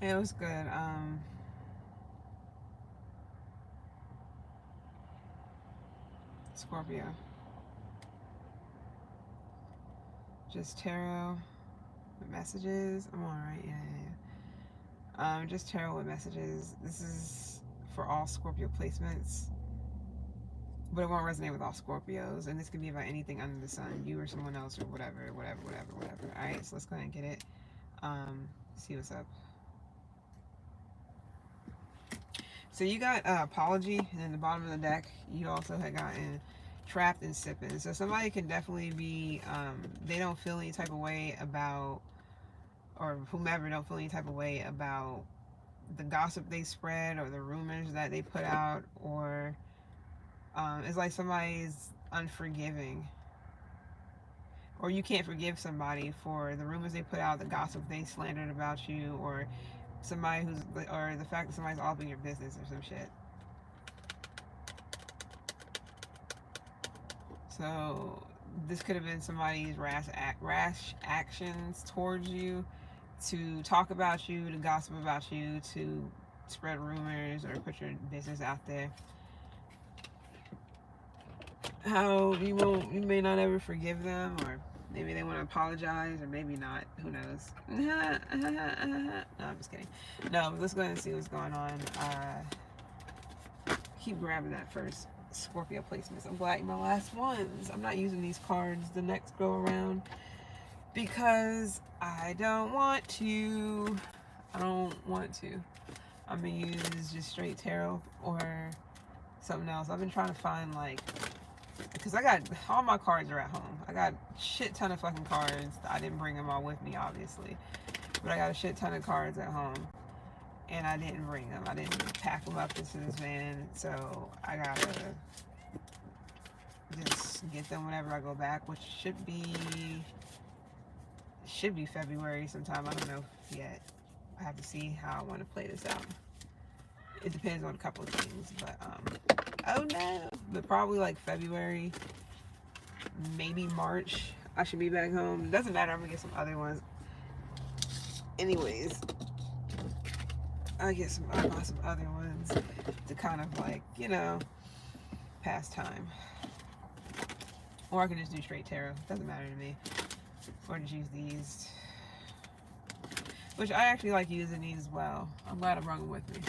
It was good. Scorpio. Just tarot with messages. I'm all right. Yeah, yeah, yeah. Just tarot with messages. This is for all Scorpio placements, but it won't resonate with all Scorpios. And this could be about anything under the sun, you or someone else or whatever, whatever, whatever, whatever. All right, so let's go ahead and get it. See what's up. So you got apology, and in the bottom of the deck, you also had gotten trapped and sipping. So somebody can definitely be, they don't feel any type of way about, or whomever don't feel any type of way about the gossip they spread or the rumors that they put out, or it's like somebody's unforgiving, or you can't forgive somebody for the rumors they put out, the gossip they slandered about you, or somebody who's, or the fact that somebody's all up in your business or some shit. So this could have been somebody's rash actions towards you, to talk about you, to gossip about you, to spread rumors or put your business out there. How you may not ever forgive them, or maybe they want to apologize, or maybe not. Who knows? No, I'm just kidding. No, but let's go ahead and see what's going on. Keep grabbing that first Scorpio placements. I'm glad my last ones. I'm not using these cards the next go around because I don't want to. I don't want to. I'm gonna use just straight tarot or something else. I've been trying to find, like, because I got all my cards are at home. I got a shit ton of fucking cards. I didn't bring them all with me, obviously, but I got a shit ton of cards at home, and I didn't bring them. I didn't pack them up into this van, so I gotta just get them whenever I go back, which should be February sometime. I don't know yet. I have to see how I want to play this out. It depends on a couple of things, but oh no, but probably like February, maybe March. I should be back home. It doesn't matter. I'm gonna get some other ones. Anyways, I bought some other ones to kind of, like, pass time. Or I can just do straight tarot. Doesn't matter to me. Or just use these, which I actually like using these as well. I'm glad I brought them with me.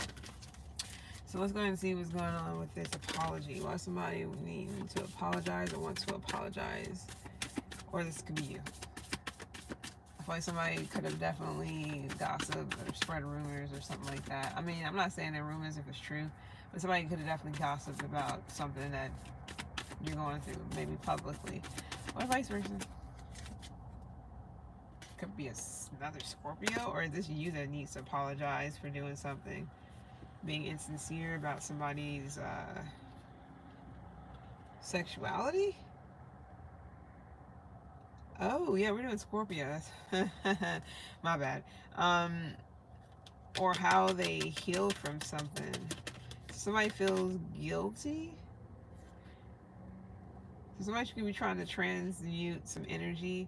So let's go ahead and see what's going on with this apology. Why somebody needing to apologize or wants to apologize, or this could be you. I feel like somebody could have definitely gossiped or spread rumors or something like that. I mean, I'm not saying they're rumors if it's true, but somebody could have definitely gossiped about something that you're going through, maybe publicly, or vice versa. Could be another Scorpio, or is this you that needs to apologize for doing something, being insincere about somebody's sexuality? Oh yeah, we're doing Scorpio. My bad. Or how they heal from something. Somebody feels guilty. So somebody could be trying to transmute some energy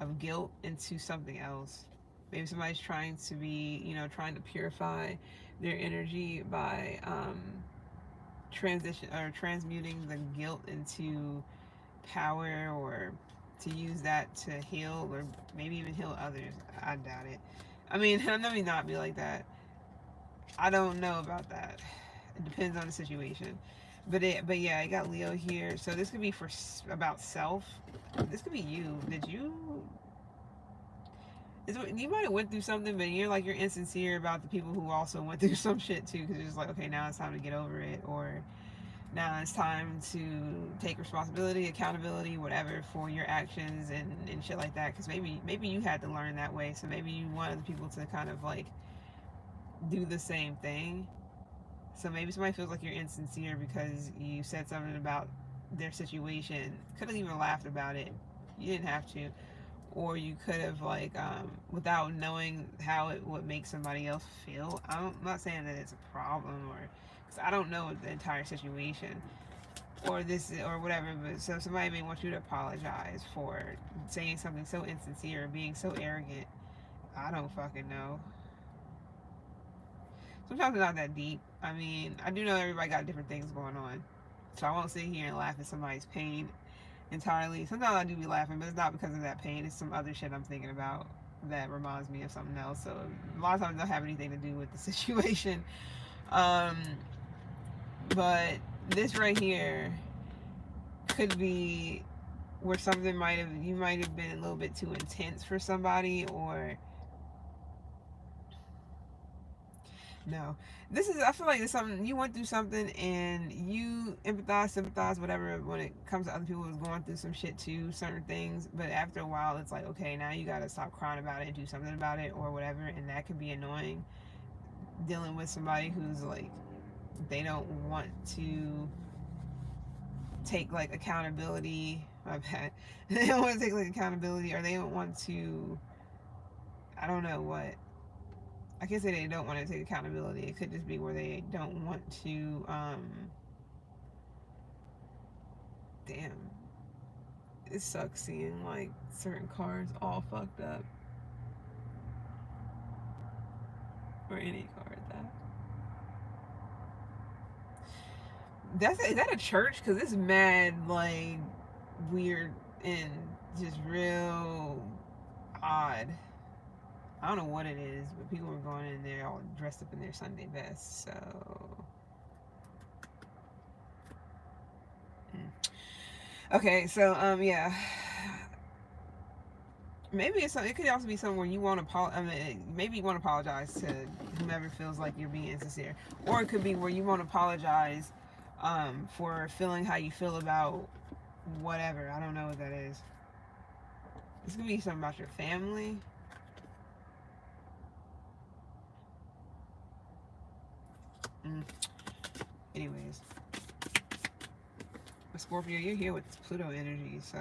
of guilt into something else. Maybe somebody's trying to be, trying to purify their energy by transition or transmuting the guilt into power, or to use that to heal, or maybe even heal others. I doubt it. I mean, let me not be like that. I don't know about that. It depends on the situation. But yeah, I got Leo here. So this could be for about self. This could be you. You might have went through something, but you're insincere about the people who also went through some shit too, because you're just like, okay, now it's time to get over it, or now it's time to take responsibility, accountability, whatever, for your actions and shit like that. Because maybe you had to learn that way, so maybe you wanted the people to kind of like do the same thing. So maybe somebody feels like you're insincere because you said something about their situation. Could have even laughed about it. You didn't have to. Or you could have, like, without knowing how it would make somebody else feel. I'm not saying that it's a problem, or because I don't know the entire situation or this or whatever. But so somebody may want you to apologize for saying something so insincere, being so arrogant. I don't fucking know. Sometimes it's not that deep. I mean, I do know everybody got different things going on, so I won't sit here and laugh at somebody's pain entirely. Sometimes I do be laughing, but it's not because of that pain. It's some other shit I'm thinking about that reminds me of something else. So a lot of times it don't have anything to do with the situation. Um, but this right here could be where something you might have been a little bit too intense for somebody, or no. This is, I feel like it's something, you went through something and you empathize, sympathize, whatever, when it comes to other people who's going through some shit too, certain things. But after a while, it's like, okay, now you gotta stop crying about it and do something about it or whatever. And that could be annoying, dealing with somebody who's like, they don't want to take like accountability. My bad. They don't want to take like accountability, or they don't want to, I don't know what. I can't say they don't want to take accountability. It could just be where they don't want to, damn. It sucks seeing like certain cards all fucked up. Or any card that. Is that a church? Because it's mad, like, weird and just real odd. I don't know what it is, but people were going in there all dressed up in their Sunday best, so. Okay, so, yeah. Maybe it's something, it could also be something where you want to maybe you want to apologize to whomever feels like you're being insincere. Or it could be where you want to apologize for feeling how you feel about whatever. I don't know what that is. This could be something about your family. Anyways, but Scorpio, you're here with Pluto energy, so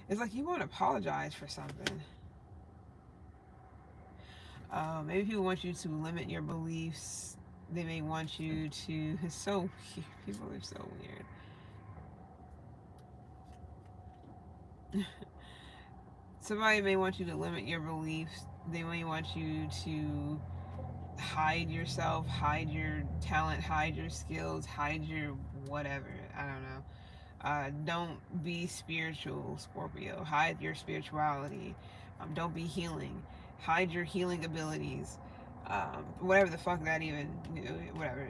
it's like you want to apologize for something. Maybe people want you to limit your beliefs. They may want you to. It's so weird. People are so weird. Somebody may want you to limit your beliefs. They may want you to hide yourself, hide your talent, hide your skills, hide your whatever. I don't know. Don't be spiritual, Scorpio. Hide your spirituality. Don't be healing. Hide your healing abilities. Whatever the fuck that even, whatever.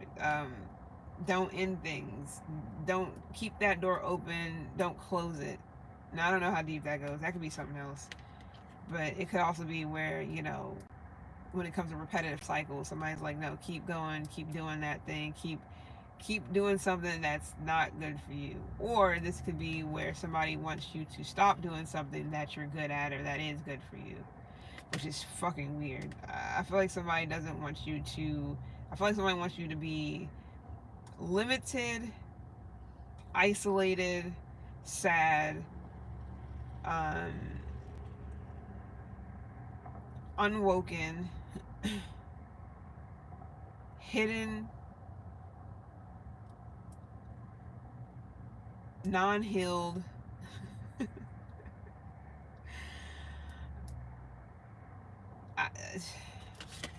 Don't end things. Don't keep that door open. Don't close it. Now, I don't know how deep that goes. That could be something else. But it could also be where, when it comes to repetitive cycles, somebody's like, no, keep going, keep doing that thing, keep doing something that's not good for you. Or this could be where somebody wants you to stop doing something that you're good at or that is good for you, which is fucking weird. I feel like somebody doesn't want you to, I feel like somebody wants you to be limited, isolated, sad, unwoken, hidden, non-healed.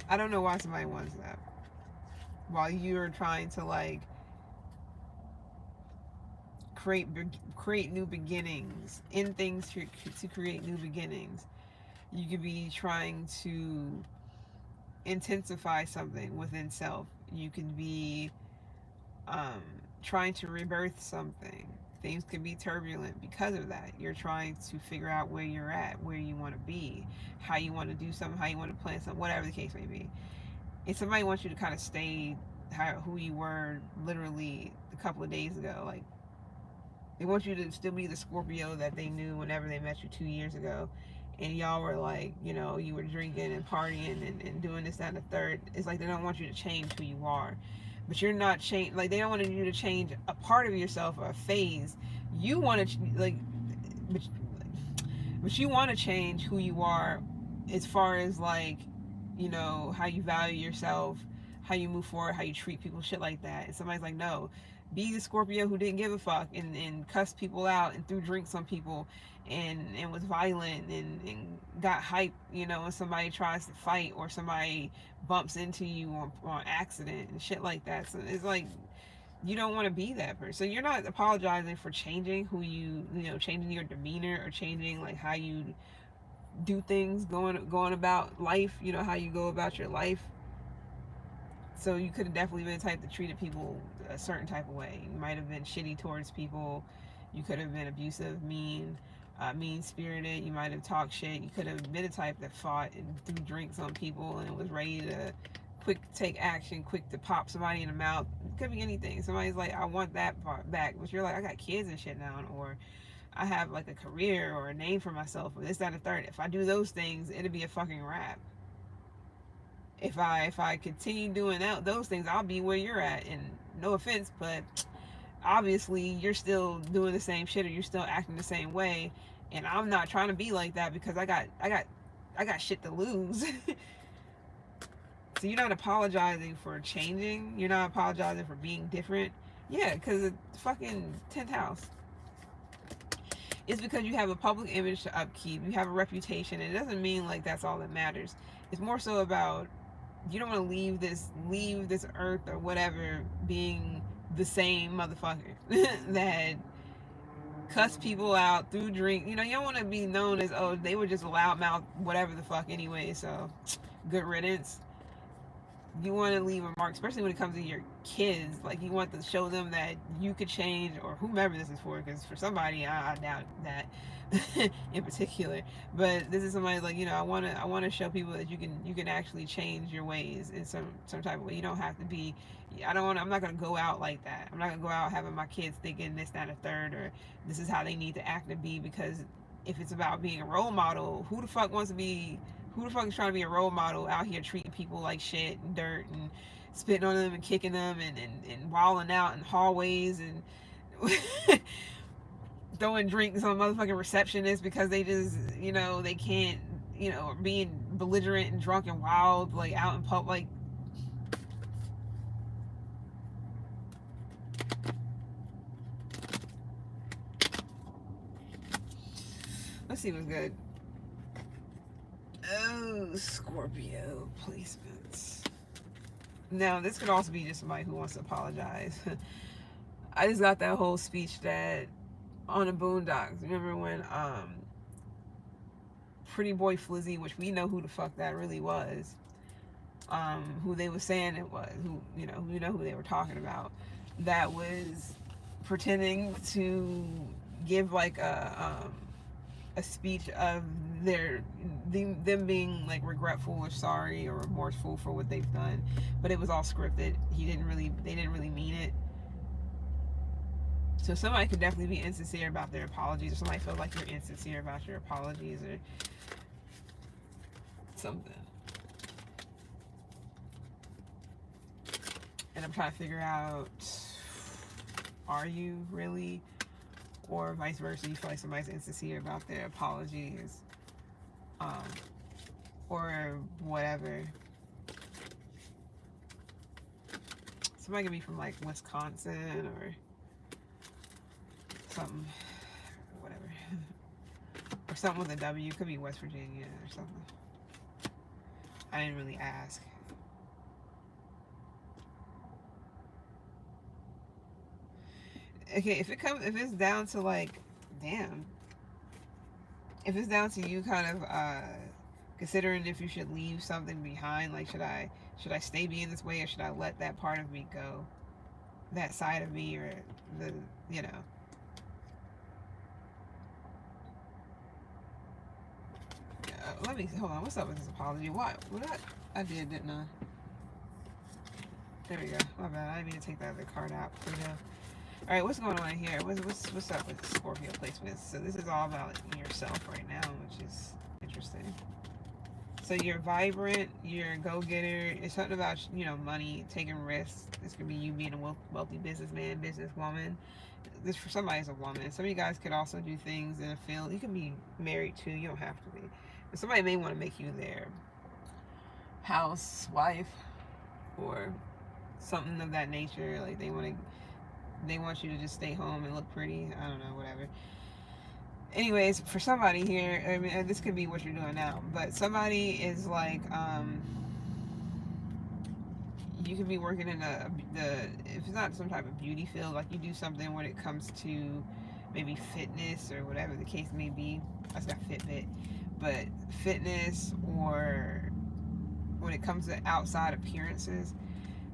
I don't know why somebody wants that. While you're trying to like create new beginnings, in things to create new beginnings, you could be trying to intensify something within self. You could be trying to rebirth something. Things can be turbulent because of that. You're trying to figure out where you're at, where you want to be, how you want to do something, how you want to plan something, whatever the case may be. If somebody wants you to kind of stay who you were literally a couple of days ago, like they want you to still be the Scorpio that they knew whenever they met you 2 years ago, and y'all were like, you were drinking and partying and doing this, that, and the third. It's like they don't want you to change who you are. But you're not change. Like they don't want you to change a part of yourself or a phase. You want to but you want to change who you are, as far as like, how you value yourself, how you move forward, how you treat people, shit like that. And somebody's like, no, be the Scorpio who didn't give a fuck and cussed people out and threw drinks on people and was violent and got hype, you know, when somebody tries to fight or somebody bumps into you on accident and shit like that. So it's like you don't want to be that person. So you're not apologizing for changing who you know, changing your demeanor or changing like how you do things, going about life, you know, how you go about your life. So you could have definitely been the type that treated people a certain type of way. You might have been shitty towards people. You could have been abusive, mean spirited. You might have talked shit. You could have been the type that fought and threw drinks on people and was ready to quick to take action, quick to pop somebody in the mouth. It could be anything. Somebody's like, I want that part back, but you're like, I got kids and shit now, or I have like a career or a name for myself, or this, that, and the third. If I do those things, it'll be a fucking wrap. If I continue doing those things, I'll be where you're at. And no offense, but obviously you're still doing the same shit or you're still acting the same way. And I'm not trying to be like that because I got shit to lose. So you're not apologizing for changing. You're not apologizing for being different. Yeah, because it's fucking 10th house. It's because you have a public image to upkeep. You have a reputation. And it doesn't mean like that's all that matters. It's more so about you don't want to leave this earth or whatever being the same motherfucker that cuss people out through drink. You know, you don't want to be known as, oh, they were just a loudmouth whatever the fuck anyway, so good riddance. You want to leave a mark, especially when it comes to your kids. Like, you want to show them that you could change, or whomever this is for, because for somebody, I doubt that in particular. But this is somebody like, you know, I want to show people that you can actually change your ways in some type of way. You don't have to be. I'm not gonna go out like that. I'm not gonna go out having my kids thinking this, that, and third, or this is how they need to act and be. Because if it's about being a role model, who the fuck wants to be? Who the fuck is trying to be a role model out here treating people like shit and dirt and spitting on them and kicking them and wilding out in hallways and throwing drinks on motherfucking receptionists because they just, you know, they can't, you know, being belligerent and drunk and wild, like out in public. Like, let's see what's good. Oh, Scorpio placements. Now, this could also be just somebody who wants to apologize. I just got that whole speech that on the Boondocks. Remember when Pretty Boy Flizzy, which we know who the fuck that really was, who they were saying it was, who, you know who they were talking about, that was pretending to give like a speech of them being like regretful or sorry or remorseful for what they've done, but it was all scripted. They didn't really mean it. So somebody could definitely be insincere about their apologies, or somebody feels like you're insincere about your apologies or something. And I'm trying to figure out, are you really? Or vice versa, you feel like somebody's insincere about their apologies, or whatever. Somebody could be from like Wisconsin or something, whatever, or something with a W. Could be West Virginia or something. I didn't really ask. Okay, if it's down to like, damn, if it's down to you kind of considering if you should leave something behind, like should I stay being this way, or should I let that part of me go, that side of me, or the, you know. Let me hold on. What's up with this apology? What I did, didn't I? There we go. My bad. I didn't mean to take that other card out. All right, what's going on here? What's up with Scorpio placements? So this is all about yourself right now, which is interesting. So you're vibrant, you're a go-getter. It's something about, you know, money, taking risks. This could be you being a wealthy businessman, businesswoman. This for somebody is a woman. Some of you guys could also do things in a field. You can be married too. You don't have to be. But somebody may want to make you their housewife or something of that nature. Like they want you to just stay home and look pretty. I don't know, whatever. Anyways, for somebody here, I mean, this could be what you're doing now, but somebody is like, you could be working in if it's not some type of beauty field, like you do something when it comes to maybe fitness or whatever the case may be. I got Fitbit, but fitness, or when it comes to outside appearances.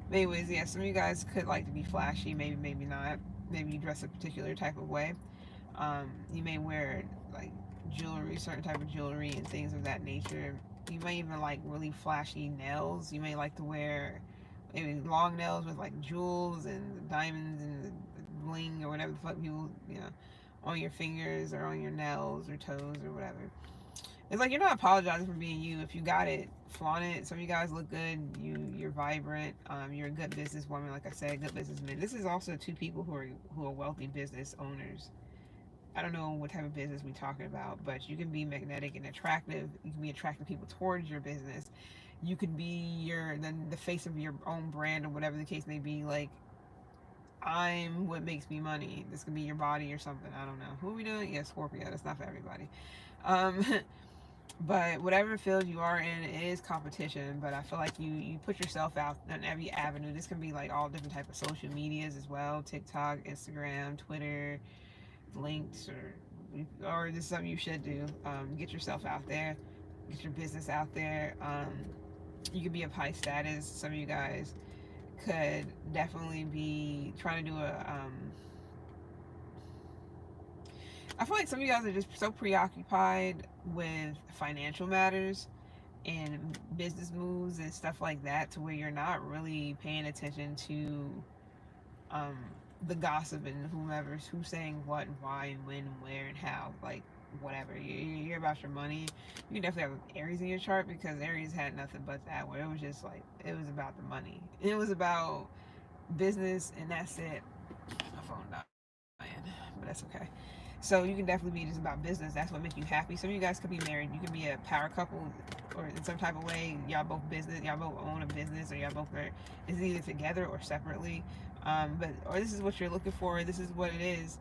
Anyways, yeah, some of you guys could like to be flashy, maybe not. Maybe you dress a particular type of way. You may wear like jewelry, certain type of jewelry and things of that nature. You may even like really flashy nails. You may like to wear maybe long nails with like jewels and diamonds and bling or whatever the fuck people, on your fingers or on your nails or toes or whatever. It's like you're not apologizing for being you. If you got it, flaunt it. Some of you guys look good. You're vibrant. You're a good businesswoman, like I said, good businessman. This is also two people who are wealthy business owners. I don't know what type of business we're talking about, but you can be magnetic and attractive. You can be attracting people towards your business. You could be the face of your own brand or whatever the case may be. Like, I'm what makes me money. This could be your body or something. I don't know. Who are we doing? Yeah, Scorpio. That's not for everybody. Um, but whatever field you are in, it is competition. But I feel like you put yourself out on every avenue. This can be like all different type of social medias as well: TikTok, Instagram, Twitter, links, or this is something you should do. Get yourself out there, get your business out there. You could be of high status. Some of you guys could definitely be trying to do I feel like some of you guys are just so preoccupied with financial matters and business moves and stuff like that, to where you're not really paying attention to um, the gossip and who's saying what and why and when and where and how. Like, whatever. You're about your money. You can definitely have Aries in your chart, because Aries had nothing but that, where it was just like, it was about the money. It was about business, and that's it. My phone dying, but that's okay. So you can definitely be just about business. That's what makes you happy. Some of you guys could be married. You could be a power couple, or in some type of way, y'all both business, y'all both own a business, or y'all both are, is either together or separately. Or this is what you're looking for. This is what it is.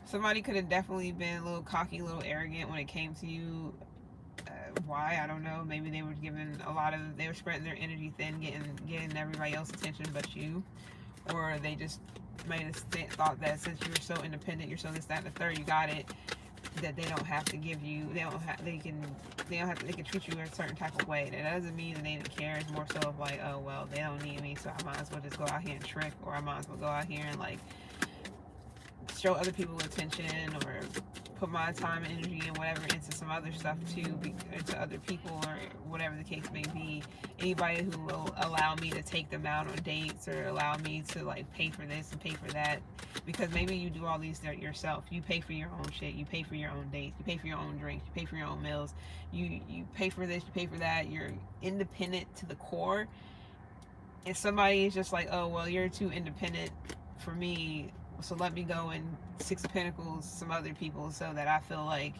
Somebody could have definitely been a little cocky, a little arrogant when it came to you. Why, I don't know. Maybe they were giving they were spreading their energy thin, getting everybody else attention but you. Or they just made a thought that since you're so independent, you're so this, that, and the third, you got it, that they don't have to give you, they can treat you a certain type of way. That doesn't mean that they didn't care. It's more so of like, oh well, they don't need me, so I might as well just go out here and trick, or I might as well go out here and like show other people attention, or put my time and energy and whatever into some other stuff too, into other people, or whatever the case may be. Anybody who will allow me to take them out on dates, or allow me to like pay for this and pay for that, because maybe you do all these yourself. You pay for your own shit. You pay for your own dates. You pay for your own drinks. You pay for your own meals. You pay for this. You pay for that. You're independent to the core. And somebody is just like, oh well, you're too independent for me, so let me go and Six of Pentacles some other people, so that I feel like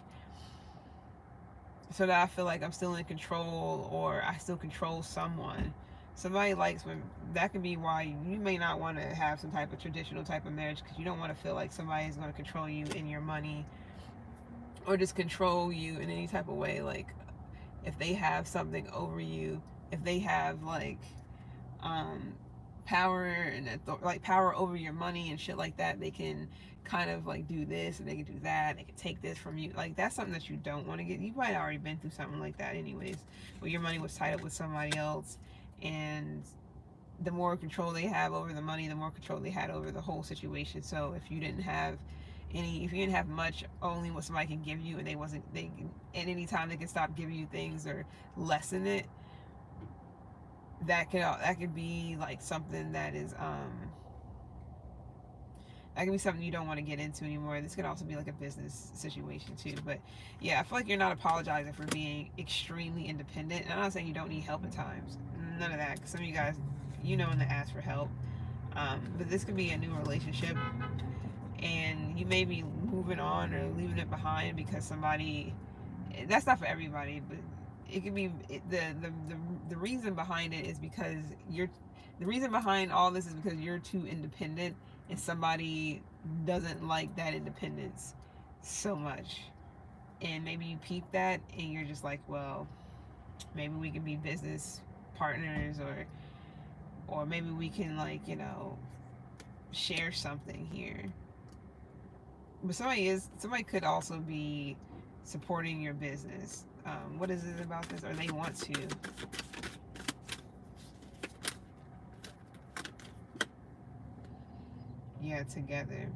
I'm still in control, or I still control someone. Somebody likes when that can be why you may not want to have some type of traditional type of marriage, because you don't want to feel like somebody is going to control you in your money, or just control you in any type of way. Like, if they have something over you, if they have like um power and like power over your money and shit like that, they can kind of like do this and they can do that, they can take this from you. Like, that's something that you don't want to get. You probably already been through something like that anyways, where your money was tied up with somebody else, and the more control they have over the money, the more control they had over the whole situation. So if you didn't have much, only what somebody can give you, and they at any time they can stop giving you things or lessen it, that could be like something that can be something you don't want to get into anymore. This could also be like a business situation too. But yeah, I feel like you're not apologizing for being extremely independent. And I'm not saying you don't need help at times. None of that. Because some of you guys, when to ask for help. But this could be a new relationship, and you may be moving on or leaving it behind because somebody. That's not for everybody, but it could be the reason behind it is because the reason behind all this is because you're too independent, and somebody doesn't like that independence. so much. And maybe you peep that and you're just like, well, maybe we can be business partners, or maybe we can, like, share something here. But somebody could also be supporting your business. What is it about this? Or they want to. Yeah, together.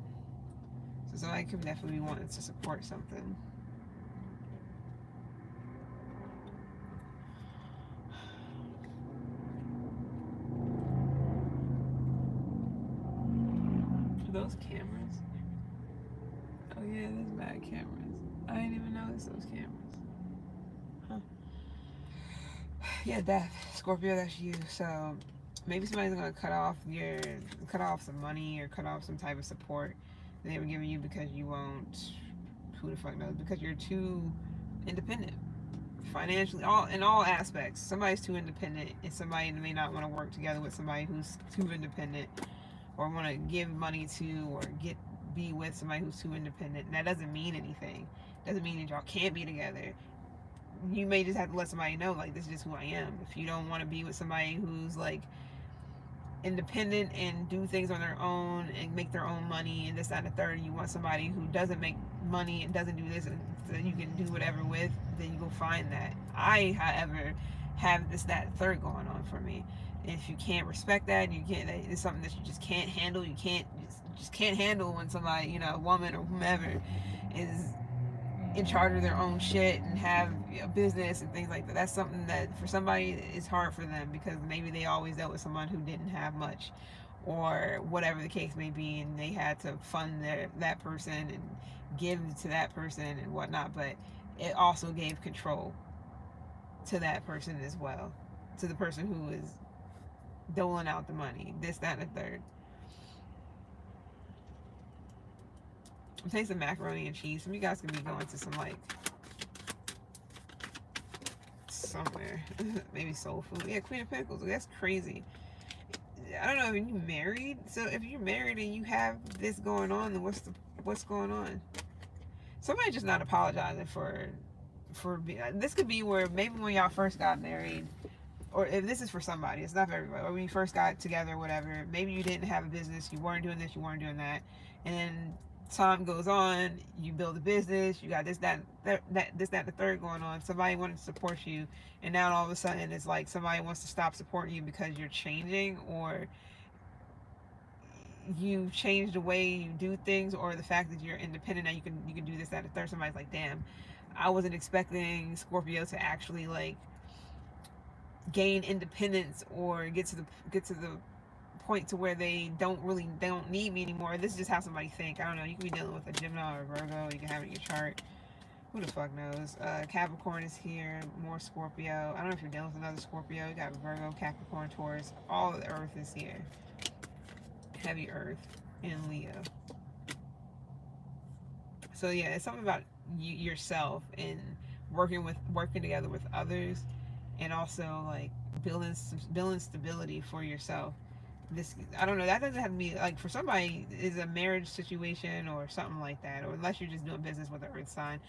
So somebody could definitely be wanting to support something. Are those cameras? Oh yeah, there's bad cameras. I didn't even notice those cameras. Huh. Yeah, death. Scorpio, that's you. So maybe somebody's gonna cut off some money or cut off some type of support they were giving you because you won't, who the fuck knows, because you're too independent. Financially, all in all aspects. Somebody's too independent, and somebody may not want to work together with somebody who's too independent, or want to give money to, or be with somebody who's too independent. And that doesn't mean anything. Doesn't mean that y'all can't be together. You may just have to let somebody know, like, this is just who I am. If you don't want to be with somebody who's like independent and do things on their own and make their own money and this, that, and the third, you want somebody who doesn't make money and doesn't do this and that you can do whatever with, then you go find that. I, however, have this, that, third going on for me. If you can't respect that, you can't, it's something that you just can't handle. You just can't handle when somebody, a woman or whomever, is in charge of their own shit and have a business and things like that. That's something that for somebody is hard for them, because maybe they always dealt with someone who didn't have much, or whatever the case may be, and they had to fund that person and give to that person and whatnot. But it also gave control to that person as well, to the person who is doling out the money, this, that, and the third. I'm tasting macaroni and cheese. Some of you guys can be going to some, like, somewhere. Maybe soul food. Yeah, Queen of Pentacles. That's crazy. I don't know if you're married. So if you're married and you have this going on, then what's going on? Somebody just not apologizing for this could be where maybe when y'all first got married, or if this is for somebody, it's not for everybody, or when you first got together, whatever, maybe you didn't have a business, you weren't doing this, you weren't doing that, and then time goes on, you build a business, you got this, that, the third going on, somebody wanted to support you, and now all of a sudden it's like somebody wants to stop supporting you because you're changing, or you change the way you do things, or the fact that you're independent now, you can do this, that, the third. Somebody's like, damn, I wasn't expecting Scorpio to actually, like, gain independence or get to the point to where they don't need me anymore. This is just how somebody think. I don't know. You can be dealing with a Gemini or a Virgo. You can have it in your chart. Who the fuck knows? Capricorn is here. More Scorpio. I don't know if you're dealing with another Scorpio. You got Virgo, Capricorn, Taurus. All of the Earth is here. Heavy Earth and Leo. So yeah, it's something about yourself and working together with others, and also, like, building stability for yourself. This, I don't know, that doesn't have to be, like, for somebody is a marriage situation or something like that, or unless you're just doing business with the earth sign,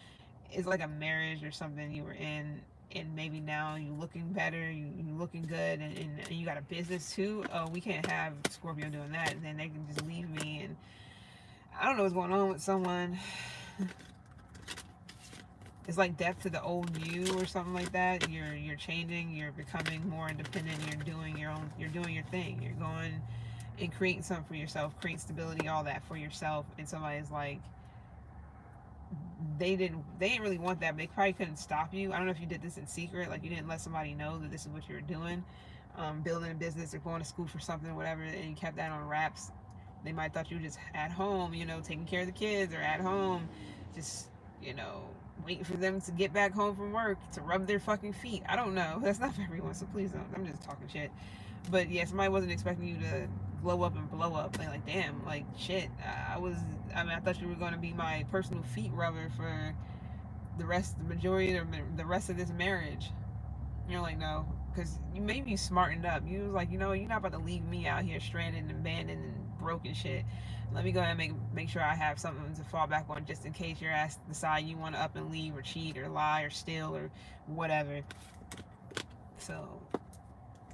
it's like a marriage or something you were in, and maybe now you looking better, you looking good, and you got a business too. Oh, we can't have Scorpio doing that, and then they can just leave me, and I don't know what's going on with someone. It's like death to the old you or something like that. You're changing, you're becoming more independent, you're doing your thing. You're going and creating something for yourself, creating stability, all that for yourself. And somebody's like, they didn't really want that, but they probably couldn't stop you. I don't know if you did this in secret, like you didn't let somebody know that this is what you were doing, building a business or going to school for something, whatever, and you kept that on wraps. They might thought you were just at home, taking care of the kids, or at home, just, waiting for them to get back home from work to rub their fucking feet. I don't know. That's not for everyone, so please don't. I'm just talking shit. But yeah, somebody wasn't expecting you to glow up and blow up. They're like, damn, like, shit. I thought you were going to be my personal feet rubber for the majority of the rest of this marriage. And you're like, no, because you maybe smartened up. You was like, you're not about to leave me out here stranded and abandoned and broken shit. Let me go ahead and make sure I have something to fall back on just in case your ass decide you want to up and leave or cheat or lie or steal or whatever. So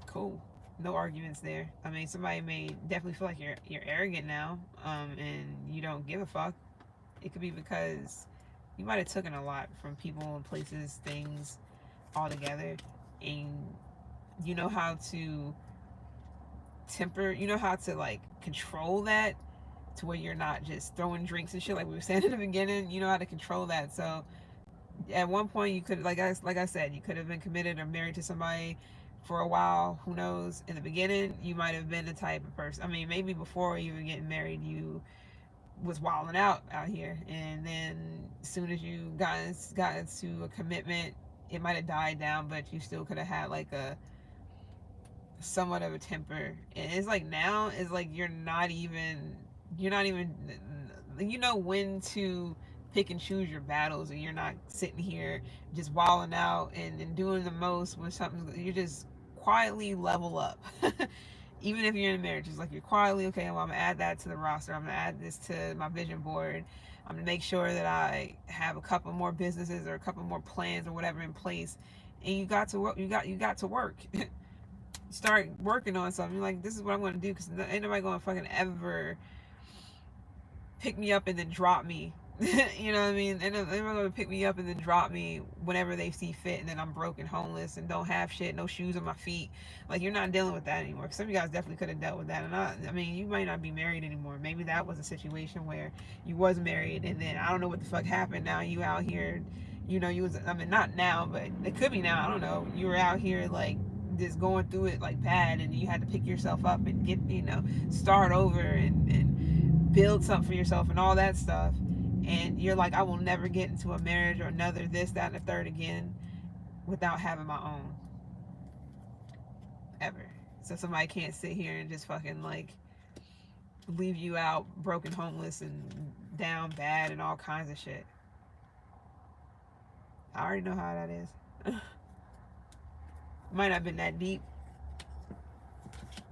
cool. No arguments there. I mean, somebody may definitely feel like you're arrogant now, and you don't give a fuck. It could be because you might have taken a lot from people and places, things all together, and you know how to temper, you know how to like control that to where you're not just throwing drinks and shit like we were saying in the beginning. You know how to control that. So at one point you could, like I said, you could have been committed or married to somebody for a while. Who knows? In the beginning, you might have been the type of person. I mean, maybe before you were getting married, you was wilding out here, and then as soon as you got into a commitment, it might have died down, but you still could have had like a somewhat of a temper. And it's like now it's like you're not even you know when to pick and choose your battles, and you're not sitting here just wilding out and doing the most when something, you just quietly level up. Even if you're in a marriage, it's like you're quietly, okay, well, I'm gonna add that to the roster, I'm gonna add this to my vision board, I'm gonna make sure that I have a couple more businesses or a couple more plans or whatever in place. And you got to work, you got to work. Start working on something. You're like, this is what I'm gonna do, because ain't nobody gonna fucking ever pick me up and then drop me. You know what I mean? They're not gonna pick me up and then drop me whenever they see fit, and then I'm broke and homeless and don't have shit, no shoes on my feet. Like, you're not dealing with that anymore. Some of you guys definitely could have dealt with that. And I mean, you might not be married anymore. Maybe that was a situation where you was married, and then I don't know what the fuck happened. Now you out here, you know, you was, I mean, not now, but it could be now. I don't know. You were out here like just going through it like bad, and you had to pick yourself up and get, you know, start over and build something for yourself and all that stuff. And you're like, I will never get into a marriage or another this, that, and the third again without having my own. Ever. So somebody can't sit here and just fucking like leave you out broken, homeless, and down bad and all kinds of shit. I already know how that is. Might not have been that deep,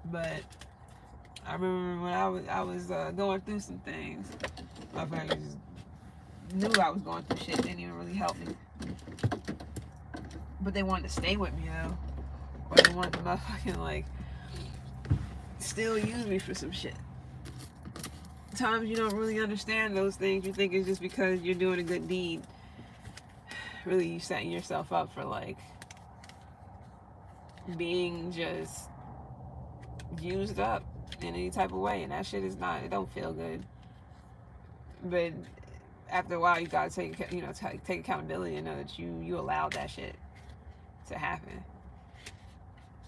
but I remember when I was going through some things. My friends just knew I was going through shit. They didn't even really help me, but they wanted to stay with me, though, or they wanted to motherfucking like still use me for some shit. Times you don't really understand those things. You think it's just because you're doing a good deed. Really, you setting yourself up for like being just used up in any type of way, and that shit is not, it don't feel good. But after a while, you gotta take accountability and know that you allowed that shit to happen.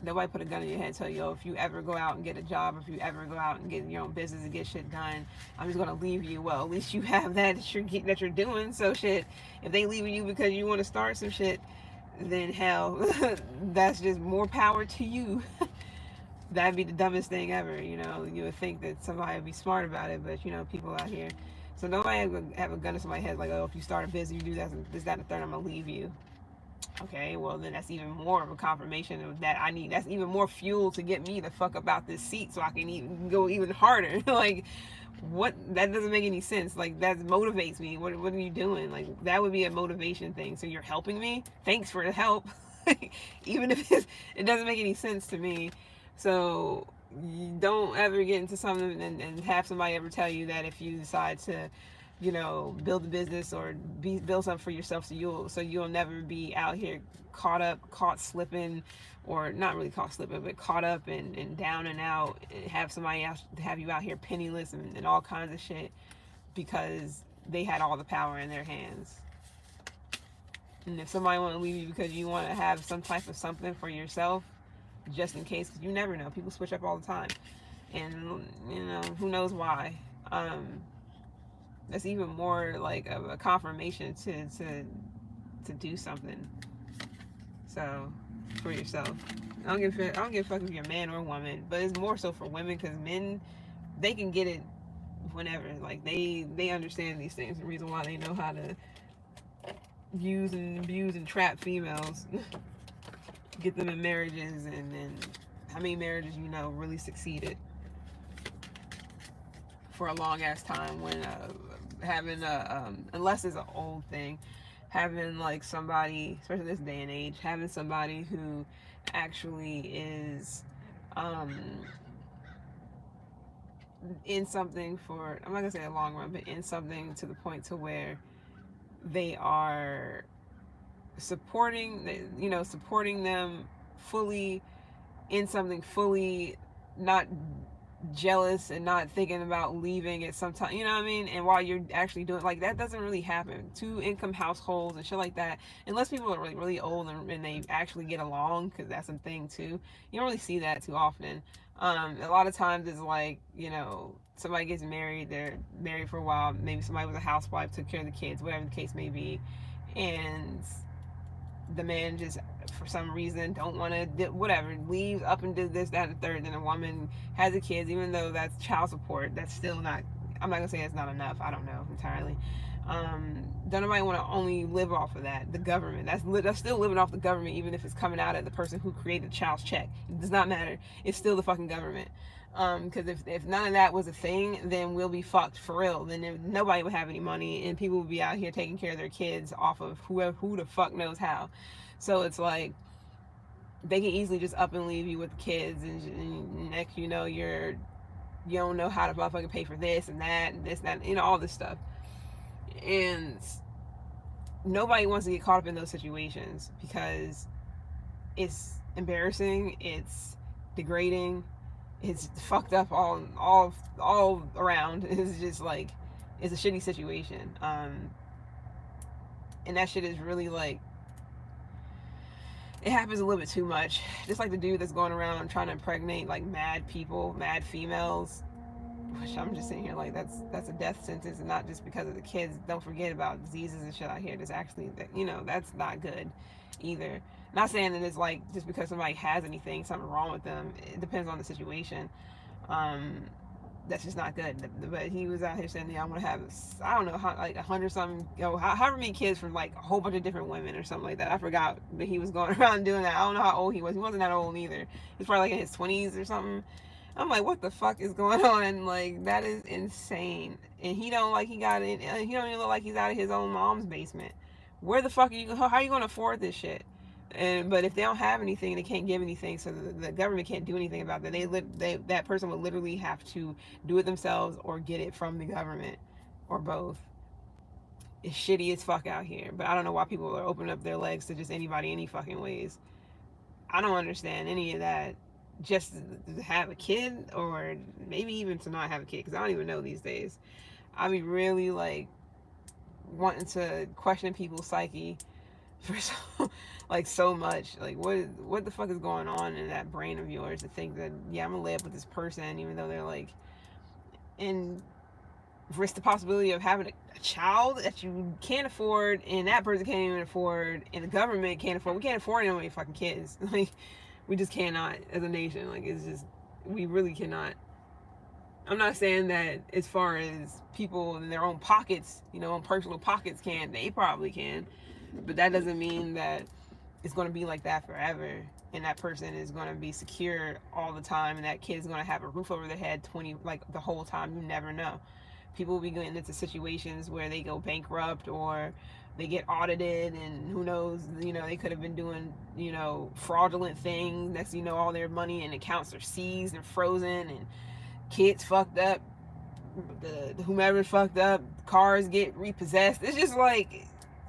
Nobody put a gun in your head and tell you, oh, if you ever go out and get a job, or if you ever go out and get your own business and get shit done, I'm just gonna leave you. Well, at least you have that you're doing. So shit, if they leaving you because you want to start some shit, then hell, that's just more power to you. That'd be the dumbest thing ever. You know, you would think that somebody would be smart about it, but you know, people out here. So nobody have a gun to somebody's head like, oh, if you start a business, you do that, this, that, and the third, I'm gonna leave you. Okay, well then that's even more of a confirmation of that I need. That's even more fuel to get me the fuck up out this seat so I can even go even harder. Like, what? That doesn't make any sense. Like, that motivates me. What are you doing? Like, that would be a motivation thing. So you're helping me. Thanks for the help. Even if it doesn't make any sense to me. So you don't ever get into something and have somebody ever tell you that if you decide to, you know, build a business or build something for yourself, so you'll never be out here caught slipping, or not really caught slipping, but caught up and down and out, and have somebody else have you out here penniless and all kinds of shit because they had all the power in their hands. And if somebody want to leave you because you want to have some type of something for yourself, just in case, because you never know, people switch up all the time, and you know, who knows why. That's even more like a confirmation to do something. So for yourself, I don't give a fuck if you're a man or a woman, but it's more so for women, because men, they can get it whenever. Like, they understand these things. The reason why they know how to use and abuse and trap females, get them in marriages, and then how many marriages, you know, really succeeded. for a long ass time when having a unless it's an old thing, having like somebody, especially this day and age, having somebody who actually is um in something for, I'm not gonna say a long run, but in something to the point to where they are supporting, you know, supporting them fully in something, fully not jealous and not thinking about leaving at some time, you know what I mean? And while you're actually doing, like, that doesn't really happen. Two income households and shit like that, unless people are really, really old and they actually get along, because that's a thing too. You don't really see that too often. A lot of times it's like, you know, somebody gets married, they're married for a while, maybe somebody was a housewife, took care of the kids, whatever the case may be, and the man just for some reason don't want to, whatever, leaves up and did this, that, and the third. Then a woman has the kids, even though that's child support, that's still not, I'm not gonna say it's not enough, I don't know entirely. Don't nobody want to only live off of that, the government, that's still living off the government, even if it's coming out of the person who created the child's check. It does not matter, it's still the fucking government. Because if none of that was a thing, then we'll be fucked for real. Then nobody would have any money, and people would be out here taking care of their kids off of who the fuck knows how. So it's like they can easily just up and leave you with the kids, and next you know you don't know how to motherfucking pay for this and that and this and that, you know, all this stuff. And nobody wants to get caught up in those situations because it's embarrassing, it's degrading, it's fucked up all around. It's just like, it's a shitty situation. And that shit is really like, it happens a little bit too much. Just like the dude that's going around trying to impregnate like mad people, mad females, which I'm just sitting here like, that's a death sentence, and not just because of the kids. Don't forget about diseases and shit out here. That's actually, you know, that's not good either. Not saying that it's like just because somebody has anything, something wrong with them. It depends on the situation. That's just not good. But he was out here saying, yeah, I'm gonna have, I don't know, how, like 100 something, you know, however many kids from like a whole bunch of different women or something like that. I forgot, but he was going around doing that. I don't know how old he was. He wasn't that old either. He's probably like in his 20s or something. I'm like, what the fuck is going on? And like, that is insane. And he don't like, he got it. He don't even look like he's out of his own mom's basement. Where the fuck are you? How are you gonna afford this shit? And but if they don't have anything, they can't give anything, so the government can't do anything about that. That person would literally have to do it themselves or get it from the government, or both. It's shitty as fuck out here. But I don't know why people are opening up their legs to just anybody any fucking ways. I don't understand any of that. Just to have a kid, or maybe even to not have a kid, because I don't even know these days. I be really like wanting to question people's psyche for so, like, so much. Like, what the fuck is going on in that brain of yours to think that, yeah, I'm gonna lay up with this person even though they're like, and risk the possibility of having a child that you can't afford, and that person can't even afford, and the government can't afford. We can't afford any many fucking kids. Like, we just cannot as a nation. Like, it's just, we really cannot. I'm not saying that as far as people in their own pockets, you know, own personal pockets can, they probably can, but that doesn't mean that it's going to be like that forever, and that person is going to be secure all the time, and that kid's going to have a roof over their head 20, like, the whole time. You never know. People will be getting into situations where they go bankrupt, or they get audited, and who knows, you know, they could have been doing, you know, fraudulent things. Next thing you know, all their money and accounts are seized and frozen, and kids fucked up, the whomever's fucked up, cars get repossessed. It's just like,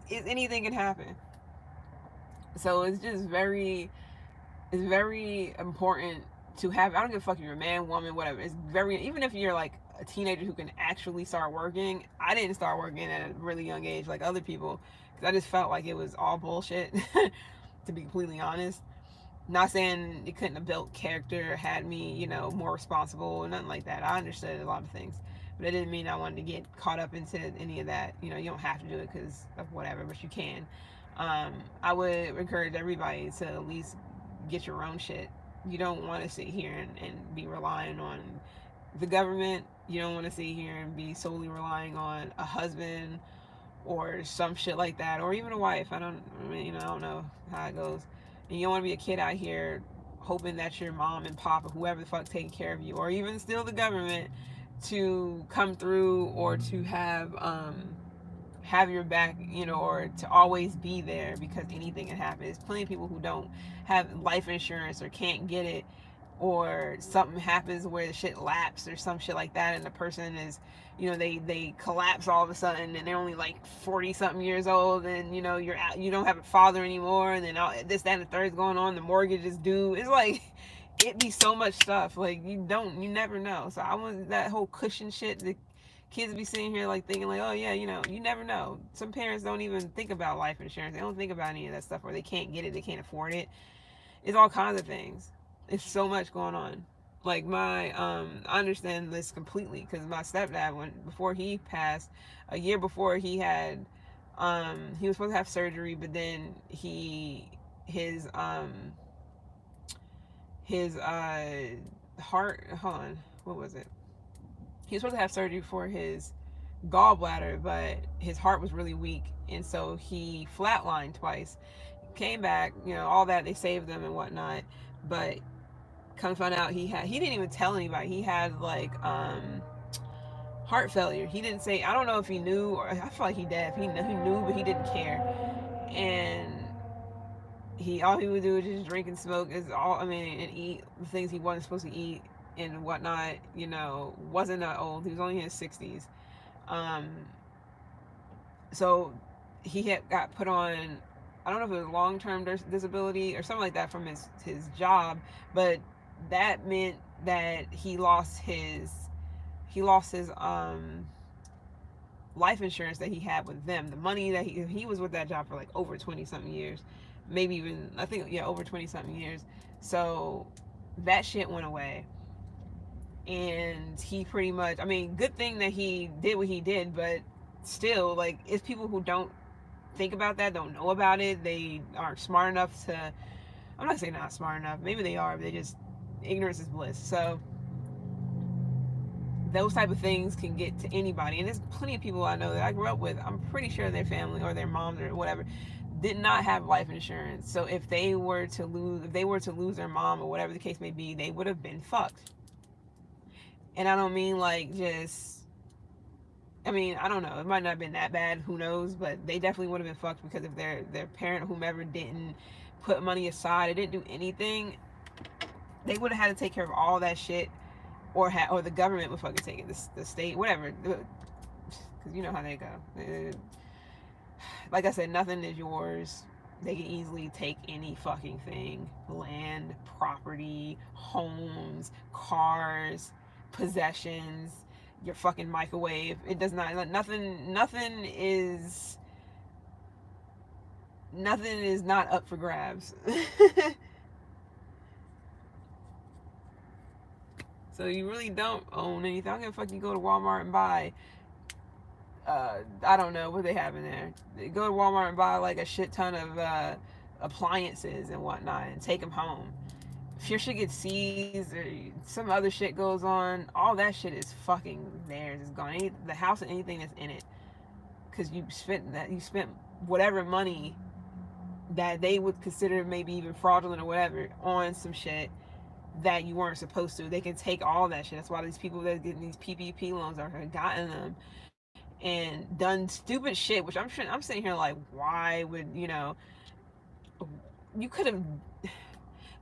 anything can happen. So it's just very important to have, I don't give a fuck if you're a man, woman, whatever. It's very, even if you're like a teenager who can actually start working. I didn't start working at a really young age like other people, because I just felt like it was all bullshit, to be completely honest. Not saying it couldn't have built character, had me, you know, more responsible, or nothing like that. I understood a lot of things, but it didn't mean I wanted to get caught up into any of that. You know, you don't have to do it because of whatever, but you can. I would encourage everybody to at least get your own shit. You don't want to sit here and be relying on the government. You don't want to sit here and be solely relying on a husband or some shit like that, or even a wife. I mean, you know, I don't know how it goes. And you don't want to be a kid out here hoping that your mom and pop or whoever the fuck taking care of you, or even still the government, to come through or to have your back, or to always be there because anything can happen. There's plenty of people who don't have life insurance or can't get it, or something happens where the shit lapses or some shit like that, and the person is, they collapse all of a sudden, and they're only like 40 something years old, and you're out, you don't have a father anymore, and then this, that, and the third is going on. The mortgage is due. It's like it be so much stuff. Like you never know. So I want that whole cushion shit. The kids be sitting here like thinking like, oh yeah, you never know. Some parents don't even think about life insurance. They don't think about any of that stuff, or they can't get it, they can't afford it. It's all kinds of things. It's so much going on. Like I understand this completely because my stepdad, before he passed, a year before, he was supposed to have surgery, but then his heart, hold on, what was it? He was supposed to have surgery for his gallbladder, but his heart was really weak, and so he flatlined twice. Came back, all that, they saved him and whatnot, but come to find out he didn't even tell anybody he had like heart failure. He didn't say. I don't know if he knew, or I feel like he did. He knew, but he didn't care. And all he would do is just drink and smoke, and eat the things he wasn't supposed to eat and whatnot. Wasn't that old. He was only in his 60s. So he had got put on, I don't know if it was long-term disability or something like that from his job, but that meant that he lost his life insurance that he had with them. The money that he was with that job for like over 20 something years, maybe even, I think, yeah, over 20 something years. So that shit went away, and he pretty much, good thing that he did what he did, but still, like, it's people who don't think about that, don't know about it, they aren't smart enough to, I'm not saying not smart enough, maybe they are, but they just, ignorance is bliss. So those type of things can get to anybody, and there's plenty of people I know that I grew up with, I'm pretty sure their family or their moms or whatever did not have life insurance. So if they were to lose their mom or whatever the case may be, they would have been fucked. And I don't mean like just, I don't know, it might not have been that bad, who knows, but they definitely would have been fucked, because if their parent or whomever didn't put money aside, or didn't do anything, they would have had to take care of all that shit, or the government would fucking take it, the state, whatever, because you know how they go. Like I said, nothing is yours. They can easily take any fucking thing: land, property, homes, cars, possessions, your fucking microwave. It does not, nothing is not up for grabs. So you really don't own anything. I don't give a fuck. You go to Walmart and buy, I don't know what they have in there. They go to Walmart and buy like a shit ton of appliances and whatnot, and take them home. If your shit gets seized or some other shit goes on, all that shit is fucking theirs. It's gone. The house and anything that's in it, because you spent whatever money that they would consider maybe even fraudulent or whatever on some shit that you weren't supposed to. They can take all that shit. That's why these people that are getting these PPP loans are gotten them and done stupid shit, which I'm sitting here like, why would,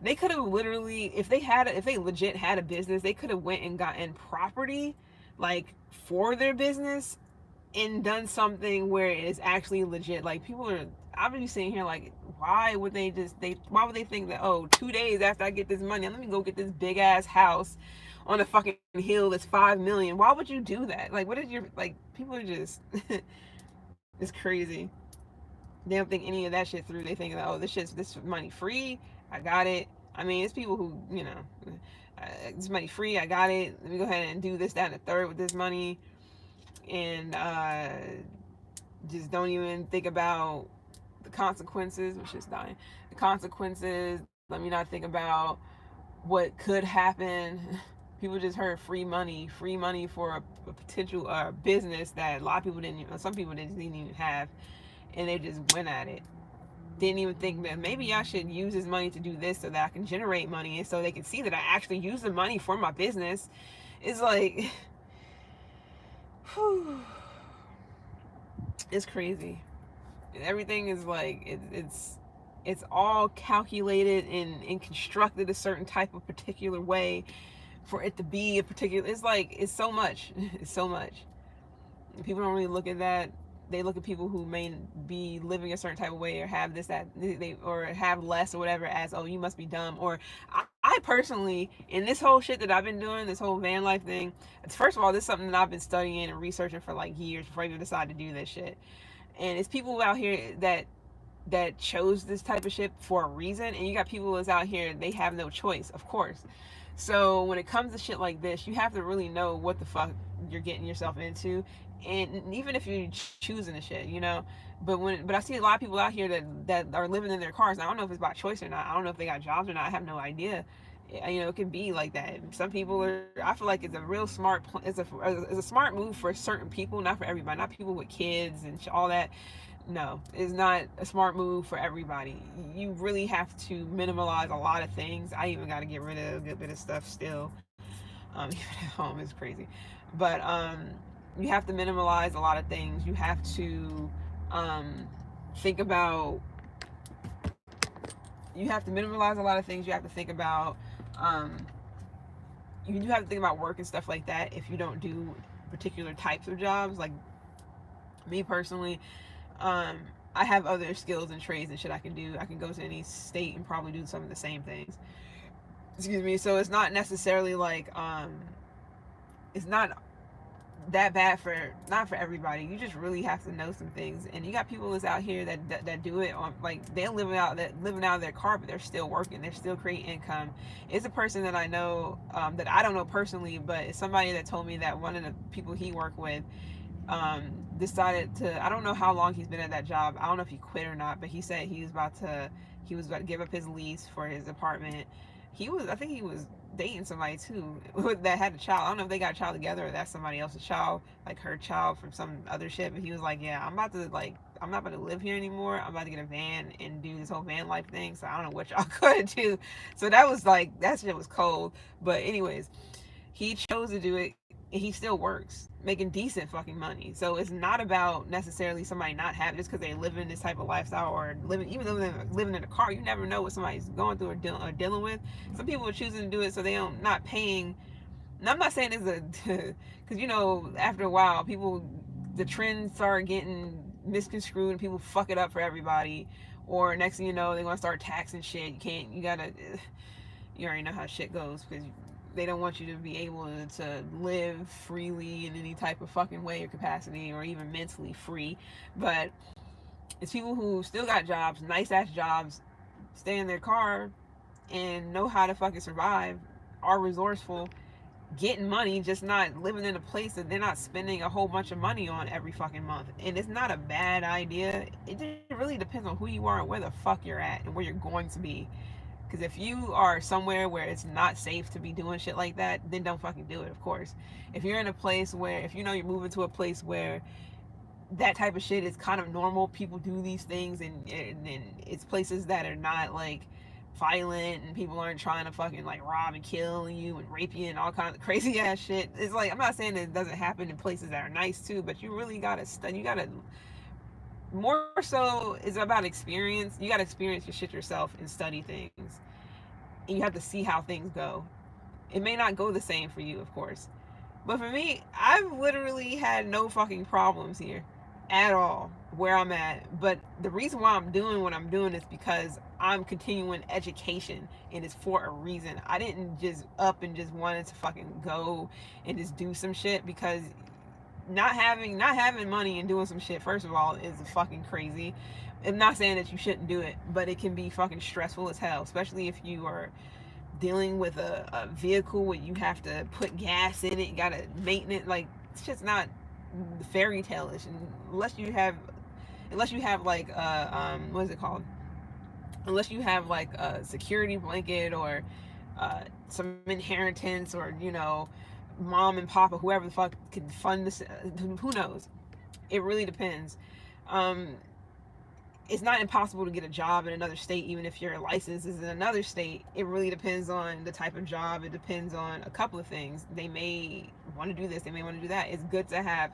they could have literally, if they legit had a business, they could have went and gotten property like for their business and done something where it is actually legit. Like, people are, I'm just sitting here like, why would they think that, oh, 2 days after I get this money, let me go get this big ass house on a fucking hill that's $5 million? Why would you do that? Like, what is your, like, people are just it's crazy. They don't think any of that shit through. They think that, oh, this money free, I got it. It's people who, this money free, I got it, let me go ahead and do this, that, and the third with this money, and just don't even think about the consequences. Which is dying. The consequences. Let me not think about what could happen. People just heard free money for a potential business that a lot of people some people didn't even have, and they just went at it. Didn't even think that maybe I should use this money to do this so that I can generate money, and so they can see that I actually use the money for my business. It's like, Whew. It's crazy. Everything is like it's all calculated and constructed a certain type of particular way for it to be a particular. It's like it's so much. It's so much. People don't really look at that. They look at people who may be living a certain type of way or have this that they or have less or whatever as, oh, you must be dumb. Or I personally, in this whole shit that I've been doing, this whole van life thing, first of all, this is something that I've been studying and researching for like years before I even decided to do this shit. And it's people out here that chose this type of shit for a reason, and you got people that's out here, they have no choice, of course. So when it comes to shit like this, you have to really know what the fuck you're getting yourself into, and even if you're choosing the shit, you know. But I see a lot of people out here that are living in their cars. Now, I don't know if it's by choice or not. I don't know if they got jobs or not. I have no idea. You know, it can be like that. Some people are. I feel like it's a real smart. It's a smart move for certain people, not for everybody. Not people with kids and all that. No, it's not a smart move for everybody. You really have to minimalize a lot of things. I even got to get rid of a good bit of stuff still. Even at home is crazy, but you have to minimalize a lot of things. You have to think about. You have to minimalize a lot of things. You have to think about. Um, you do have to think about work and stuff like that. If you don't do particular types of jobs, like me personally, um, I have other skills and trades and shit I can do. I can go to any state and probably do some of the same things. Excuse me. So it's not necessarily like it's not that bad for not for everybody. You just really have to know some things. And you got people that's out here that do it on, like, they're living out of their car, but they're still working. They're still creating income. It's a person that I know, that I don't know personally, but it's somebody that told me that one of the people he worked with decided to, I don't know how long he's been at that job. I don't know if he quit or not, but he said he was about to give up his lease for his apartment. I think he was dating somebody too that had a child. I don't know if they got a child together or that's somebody else's child, like her child from some other shit. But he was like, yeah, I'm not about to live here anymore. I'm about to get a van and do this whole van life thing. So I don't know what y'all could do. So that was like, that shit was cold. But anyways, he chose to do it, and he still works making decent fucking money. So it's not about necessarily somebody not having, just because they live in this type of lifestyle or living in a car. You never know what somebody's going through or dealing with. Some people are choosing to do it so they don't not paying. And I'm not saying it's a because you know, after a while people, the trends start getting misconstrued and people fuck it up for everybody. Or next thing you know, they're gonna start taxing shit. You gotta, you already know how shit goes, because they don't want you to be able to live freely in any type of fucking way or capacity, or even mentally free. But it's people who still got jobs, nice ass jobs, stay in their car and know how to fucking survive, are resourceful, getting money, just not living in a place that they're not spending a whole bunch of money on every fucking month. And it's not a bad idea. It just really depends on who you are and where the fuck you're at and where you're going to be. Because if you are somewhere where it's not safe to be doing shit like that, then don't fucking do it, of course. If you're in a place where, if you know you're moving to a place where that type of shit is kind of normal, people do these things, and it's places that are not like violent, and people aren't trying to fucking like rob and kill you and rape you and all kinds of crazy ass shit. It's like, I'm not saying that it doesn't happen in places that are nice too, but you really gotta study. You gotta, more so is about experience. You gotta experience your shit yourself and study things, and you have to see how things go. It may not go the same for you, of course. But for me, I've literally had no fucking problems here at all where I'm at. But the reason why I'm doing what I'm doing is because I'm continuing education, and it's for a reason. I didn't just up and just wanted to fucking go and just do some shit, because not having money and doing some shit, first of all, is fucking crazy. I'm not saying that you shouldn't do it, but it can be fucking stressful as hell, especially if you are dealing with a vehicle where you have to put gas in it, you gotta maintain it. Like, it's just not fairy tale-ish. Unless you have like what is it called, unless you have like a security blanket, or some inheritance, or you know, mom and papa, whoever the fuck can fund this, who knows. It really depends. um it's not impossible to get a job in another state, even if your license is in another state. It really depends on the type of job. It depends on a couple of things. They may want to do this, they may want to do that. It's good to have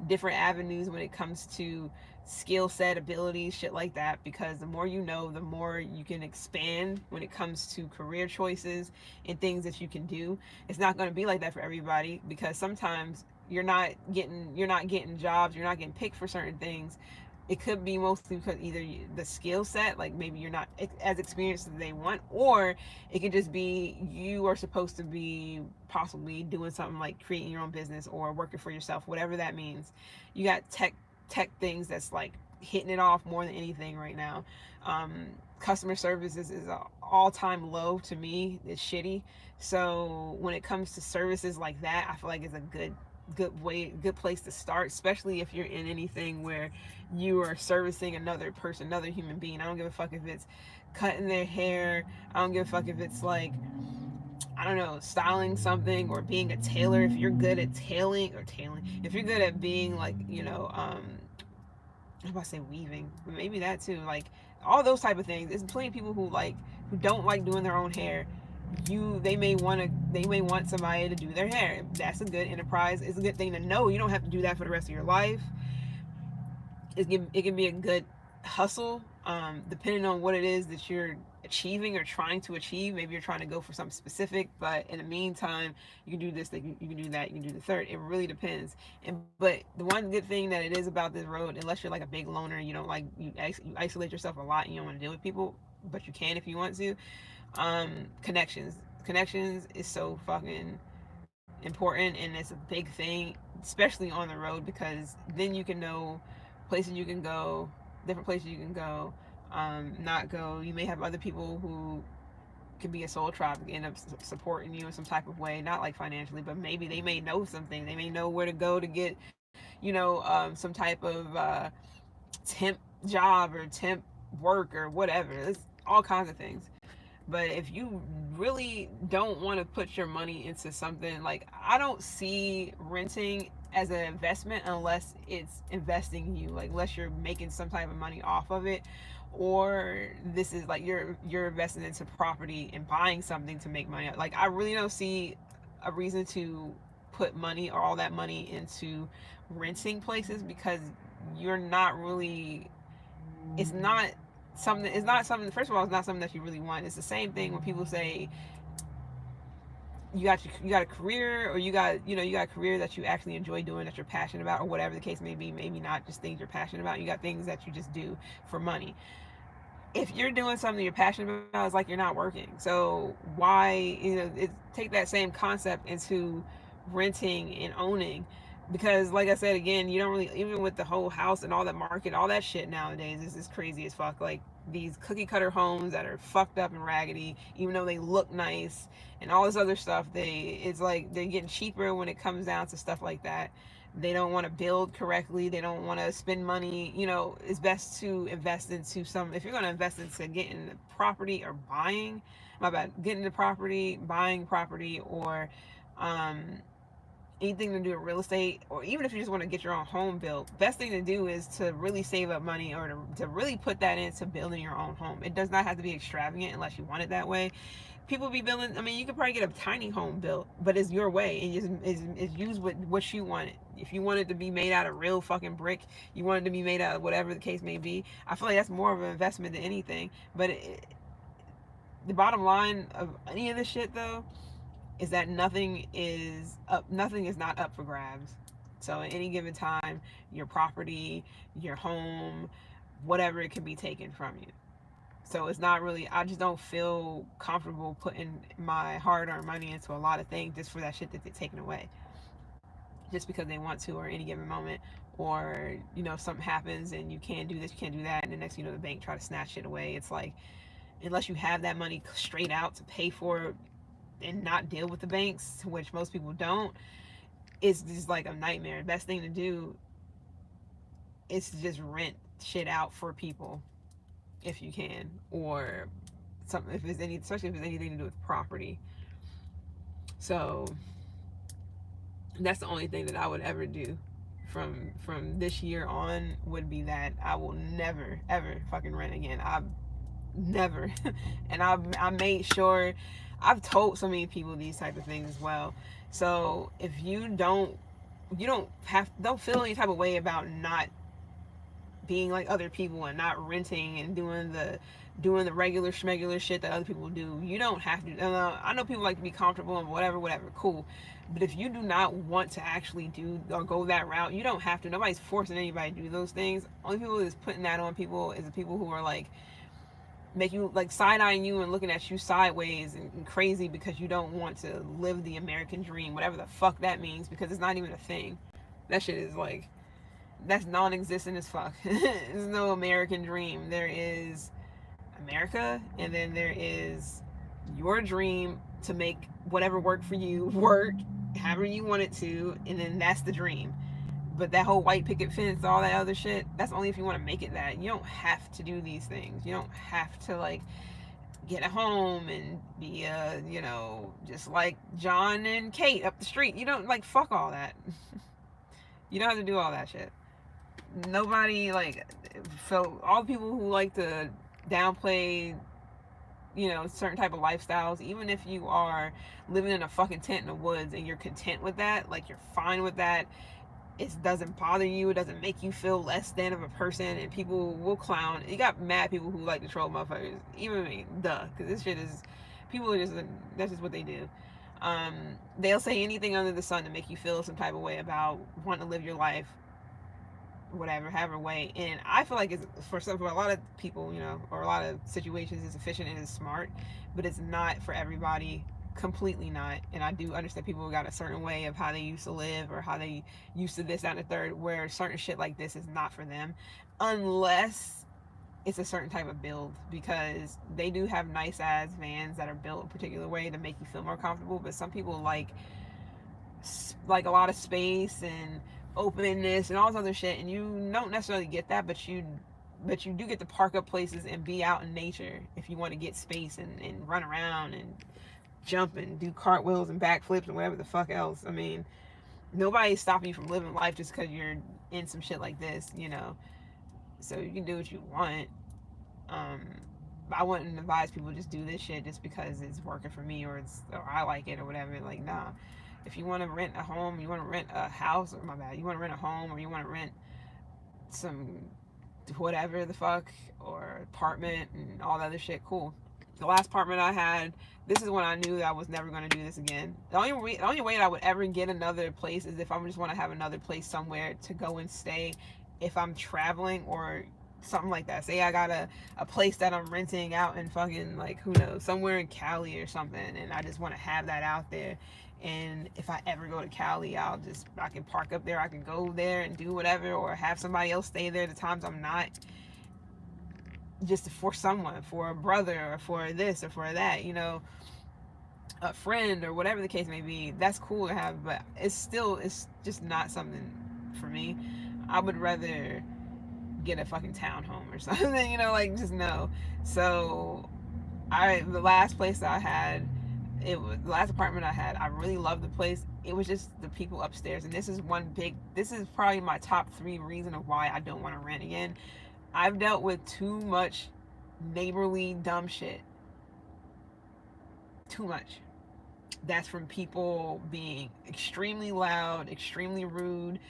different avenues when it comes to skill set, abilities, shit like that, because the more you know, the more you can expand when it comes to career choices and things that you can do. It's not going to be like that for everybody, because sometimes you're not getting jobs, you're not getting picked for certain things. It could be mostly because either the skill set, like maybe you're not as experienced as they want, or it could just be you are supposed to be possibly doing something like creating your own business or working for yourself, whatever that means. You got tech things that's like hitting it off more than anything right now. um, Customer service is a all-time low to me. It's shitty. So when it comes to services like that, I feel like it's a good place to start, especially if you're in anything where you are servicing another person, another human being. I don't give a fuck if it's cutting their hair. I don't give a fuck if it's like, I don't know, styling something, or being a tailor. If you're good at tailing, if you're good at being like, I'm about to say weaving, but maybe that too. Like all those type of things. There's plenty of people who don't like doing their own hair. They may want somebody to do their hair. That's a good enterprise. It's a good thing to know. You don't have to do that for the rest of your life. It can be a good hustle, depending on what it is that you're achieving or trying to achieve. Maybe you're trying to go for something specific, but in the meantime, you can do this, you can do that, you can do the third. It really depends. But the one good thing that it is about this road, unless you're like a big loner, you don't like you isolate yourself a lot and you don't want to deal with people, but you can if you want to. Connections is so fucking important, and it's a big thing, especially on the road, because then you can know places you can go, different places you can go, not go. You may have other people who could be a soul tribe, end up supporting you in some type of way, not like financially, but maybe they may know something. They may know where to go to get, some type of temp job or temp work or whatever. There's all kinds of things. But if you really don't want to put your money into something, like, I don't see renting as an investment unless it's investing in you, like unless you're making some type of money off of it, or this is like you're investing into property and buying something to make money. Like, I really don't see a reason to put money or all that money into renting places, because you're not really, it's not something, first of all, it's not something that you really want. It's the same thing when people say you got a career, or you got a career that you actually enjoy doing, that you're passionate about, or whatever the case may be. Maybe not just things you're passionate about. You got things that you just do for money. If you're doing something you're passionate about, it's like you're not working. So why, take that same concept into renting and owning. Because like I said, again, you don't really, even with the whole house and all that market, all that shit nowadays is crazy as fuck. Like these cookie cutter homes that are fucked up and raggedy, even though they look nice and all this other stuff, it's like they're getting cheaper when it comes down to stuff like that. They don't want to build correctly. They don't want to spend money. It's best to invest into some, if you're going to invest into getting property or buying, my bad, getting the property, buying property, or um, anything to do with real estate, or even if you just want to get your own home built, best thing to do is to really save up money, or to really put that into building your own home. It does not have to be extravagant unless you want it that way. People be building, I mean, you could probably get a tiny home built, but it's your way, and it's used with what you want it. If you want it to be made out of real fucking brick, you want it to be made out of whatever the case may be, I feel like that's more of an investment than anything. But the bottom line of any of this shit, though, is that nothing is not up for grabs. So at any given time, your property, your home, whatever, it can be taken from you. So it's not really, I just don't feel comfortable putting my hard-earned money into a lot of things just for that shit that they're taking away, just because they want to, or any given moment, or something happens and you can't do this, you can't do that, and the next the bank try to snatch shit away. It's like, unless you have that money straight out to pay for and not deal with the banks, which most people don't, it's just like a nightmare. The best thing to do is to just rent shit out for people if you can, or something, if it's any, especially if it's anything to do with property. So that's the only thing that I would ever do from this year on would be that I will never ever fucking rent again. I never. And I made sure, I've told so many people these type of things as well. So if you don't feel any type of way about not being like other people and not renting and doing the regular schmegular shit that other people do. You don't have to. I know people like to be comfortable and whatever, cool. But if you do not want to actually do or go that route, you don't have to. Nobody's forcing anybody to do those things. Only people that's putting that on people is the people who are like make you like side-eyeing you and looking at you sideways and crazy because you don't want to live the American dream, whatever the fuck that means, because it's not even a thing. That shit is like, that's non-existent as fuck. There's no American dream. There is America, and then there is your dream to make whatever work for you work however you want it to, and then that's the dream. But that whole white picket fence, all that other shit, that's only if you want to make it that. You don't have to do these things. You don't have to like get a home and be just like John and Kate up the street. You don't, like, fuck all that. You don't have to do all that shit. Nobody, like, so all the people who like to downplay certain type of lifestyles, even if you are living in a fucking tent in the woods and you're content with that, like, you're fine with that, it doesn't bother you, it doesn't make you feel less than of a person, and people will clown. You got mad people who like to troll motherfuckers, even me, because this shit is, people are just, that's just what they do. They'll say anything under the sun to make you feel some type of way about wanting to live your life, whatever, however way. And I feel like it's for a lot of people, or a lot of situations, it's efficient and it's smart, but it's not for everybody. Completely not. And I do understand people who got a certain way of how they used to live or how they used to this, that, and the third, where certain shit like this is not for them, unless it's a certain type of build, because they do have nice ass vans that are built a particular way to make you feel more comfortable. But some people like a lot of space and openness and all this other shit, and you don't necessarily get that, but you do get to park up places and be out in nature if you want to get space and run around and jump and do cartwheels and backflips and whatever the fuck else. I mean, nobody's stopping you from living life just because you're in some shit like this, so you can do what you want. I wouldn't advise people just do this shit just because it's working for me or I like it or whatever. Like, nah. If you want to rent a home, you want to rent a house, or you want to rent a home, or you want to rent some whatever the fuck, or apartment and all that other shit, cool. The last apartment I had, this is when I knew that I was never going to do this again. The only way that I would ever get another place is if I just want to have another place somewhere to go and stay if I'm traveling or something like that. Say I got a place that I'm renting out in fucking, like, who knows, somewhere in Cali or something, and I just want to have that out there. And if I ever go to Cali, I can park up there, I can go there and do whatever, or have somebody else stay there the times I'm not, just for someone, for a brother, or for this or for that, a friend, or whatever the case may be. That's cool to have, but it's just not something for me. I would rather get a fucking townhome or something, like, just no. So the last place I had, the last apartment I had, I really loved the place. It was just the people upstairs, and this is probably my top 3 reason of why I don't want to rent again. I've dealt with too much neighborly dumb shit. Too much. That's from people being extremely loud, extremely rude.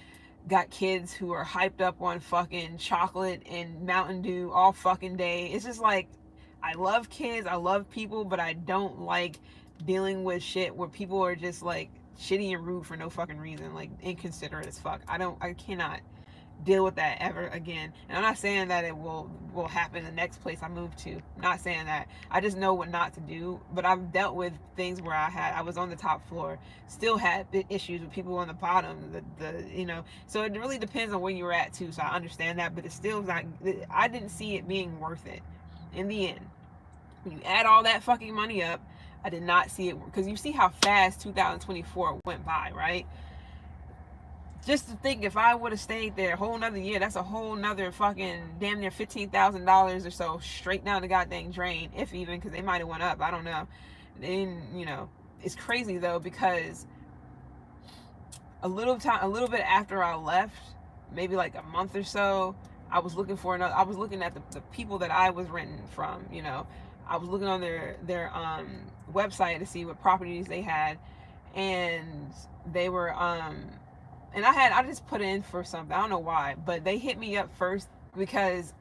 Got kids who are hyped up on fucking chocolate and Mountain Dew all fucking day. It's just like, I love kids, I love people, but I don't like dealing with shit where people are just like shitty and rude for no fucking reason, like inconsiderate as fuck. I cannot deal with that ever again. And I'm not saying that it will happen the next place I move to. I'm not saying that. I just know what not to do. But I've dealt with things where I was on the top floor, still had issues with people on the bottom. So it really depends on where you're at too. So I understand that, but it's still not. I didn't see it being worth it in the end. When you add all that fucking money up, I did not see it, because you see how fast 2024 went by, right? Just to think, if I would have stayed there a whole nother year, that's a whole nother fucking damn near $15,000 or so straight down the goddamn drain, if even, because they might have went up. I don't know. Then, it's crazy though, because a little bit after I left, maybe like a month or so, I was looking at the people that I was renting from, you know. I was looking on their website to see what properties they had, and they were and I just put in for something. I don't know why, but they hit me up first because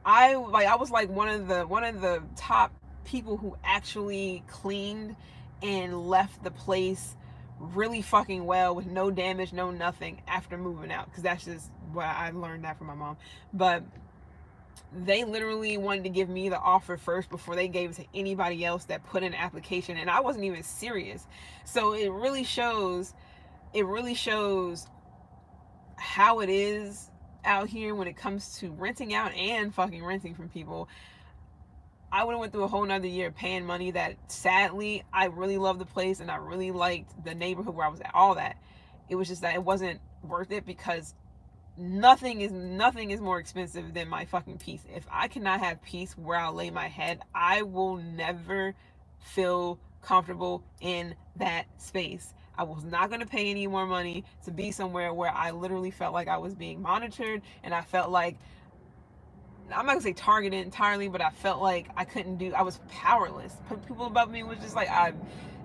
I was like one of the top people who actually cleaned and left the place really fucking well with no damage, no nothing after moving out, because that's just what I learned that from my mom. But they literally wanted to give me the offer first before they gave it to anybody else that put in an application, and I wasn't even serious. So it really shows how it is out here when it comes to renting out and fucking renting from people. I would have went through a whole nother year paying money that sadly I really loved the place and I really liked the neighborhood where I was at, all that. It was just that it wasn't worth it because nothing is more expensive than my fucking peace. If I cannot have peace where I lay my head, I will never feel comfortable in that space. I was not going to pay any more money to be somewhere where I literally felt like I was being monitored, and I felt like, I'm not gonna say targeted entirely, but I felt like I was powerless. People above me was just like, I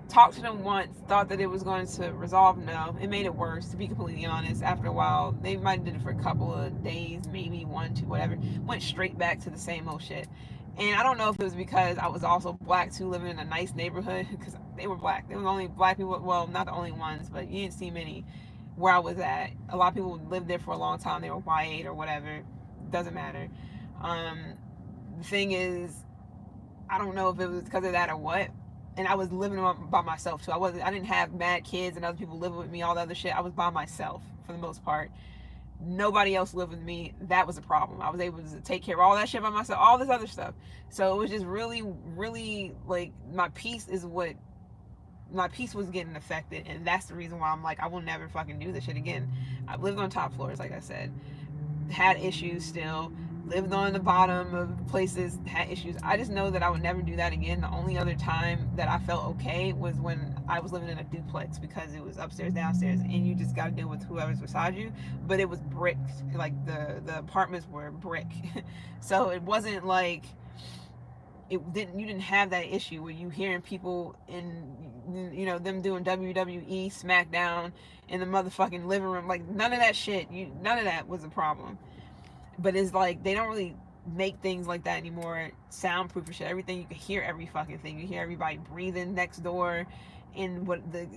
talked to them once, thought that it was going to resolve. No, it made it worse, to be completely honest. After a while, they might have did it for a couple of days, maybe one, two, whatever. Went straight back to the same old shit. And I don't know if it was because I was also black too, living in a nice neighborhood, because they were black. They were the only black people, well, not the only ones, but you didn't see many where I was at. A lot of people lived there for a long time. They were white or whatever. Doesn't matter. Um, the thing is, I don't know if it was because of that or what. And I was living by myself too. I didn't have mad kids and other people living with me, all the other shit. I was by myself for the most part. Nobody else lived with me. That was a problem. I was able to take care of all that shit by myself, all this other stuff. So it was just really, really like my peace was getting affected, and that's the reason why I'm like, I will never fucking do this shit again. I've lived on top floors, like I said, had issues still, lived on the bottom of places, had issues. I just know that I would never do that again. The only other time that I felt okay was when I was living in a duplex, because it was upstairs, downstairs, and you just got to deal with whoever's beside you. But it was brick, like the apartments were brick. So it wasn't like you didn't have that issue where you hearing people in, you know, them doing WWE SmackDown in the motherfucking living room. Like, none of that shit, none of that was a problem. But it's like they don't really make things like that anymore, soundproof and shit. Everything, you can hear every fucking thing. You hear everybody breathing next door, and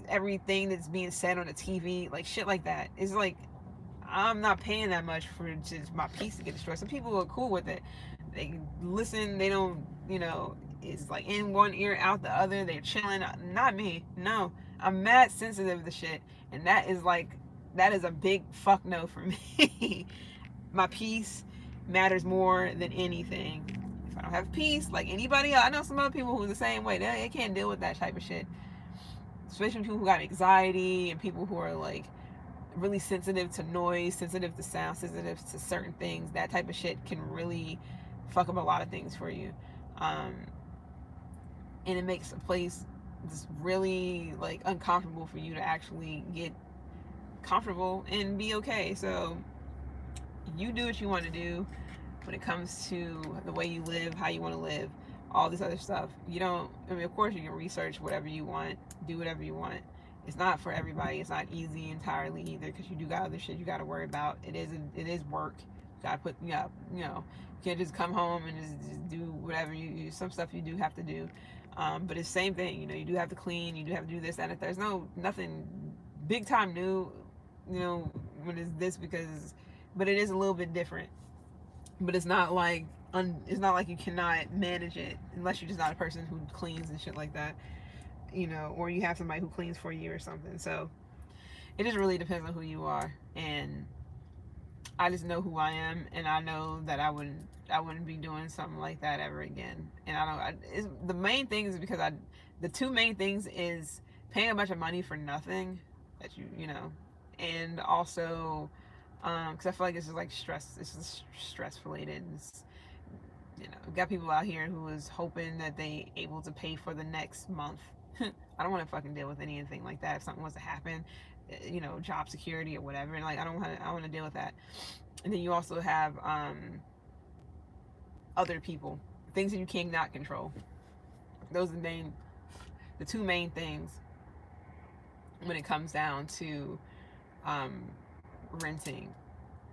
everything that's being said on the TV, like shit like that. It's like, I'm not paying that much for just my piece to get destroyed. Some people are cool with it. They listen. They don't. You know, it's like in one ear, out the other. They're chilling. Not me. No, I'm mad sensitive to shit, and that is a big fuck no for me. My peace matters more than anything. If I don't have peace, like anybody else, I know some other people who are the same way. They can't deal with that type of shit. Especially people who got anxiety and people who are like really sensitive to noise, sensitive to sound, sensitive to certain things. That type of shit can really fuck up a lot of things for you. Um, and it makes a place just really like uncomfortable for you to actually get comfortable and be okay. So you do what you want to do when it comes to the way you live, how you want to live, all this other stuff. You don't, I mean, of course you can research whatever you want, do whatever you want. It's not for everybody. It's not easy entirely either, because you do got other shit you got to worry about. It is work. You got to put, you know, you can't just come home and just do whatever some stuff you do have to do. But it's the same thing, you know, you do have to clean, you do have to do this, that, and there's nothing big time new, you know, when it's this, because, but it is a little bit different. But it's not like you cannot manage it unless you're just not a person who cleans and shit like that, you know, or you have somebody who cleans for you or something. So it just really depends on who you are. And I just know who I am, and I know that I wouldn't be doing something like that ever again. And the main thing is because the two main things is paying a bunch of money for nothing that you know, and also because I feel like it's just like stress. It's just stress related. It's, you know, we've got people out here who is hoping that they able to pay for the next month. I don't want to fucking deal with anything like that. If something was to happen, you know, job security or whatever. And like, I don't want to deal with that. And then you also have other people, things that you cannot control. Those are the two main things when it comes down to um, renting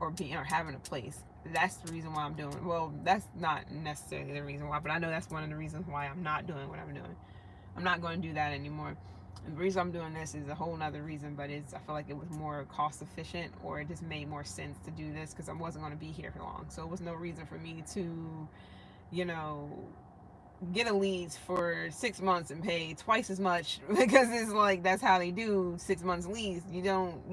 or being or having a place. That's the reason why I'm doing. Well, that's not necessarily the reason why, but I know that's one of the reasons why I'm not doing what I'm doing. I'm not going to do that anymore. And the reason I'm doing this is a whole nother reason, but it's I feel like it was more cost efficient, or it just made more sense to do this because I wasn't going to be here for long. So it was no reason for me to, you know, get a lease for 6 months and pay twice as much because it's like that's how they do 6 months lease. You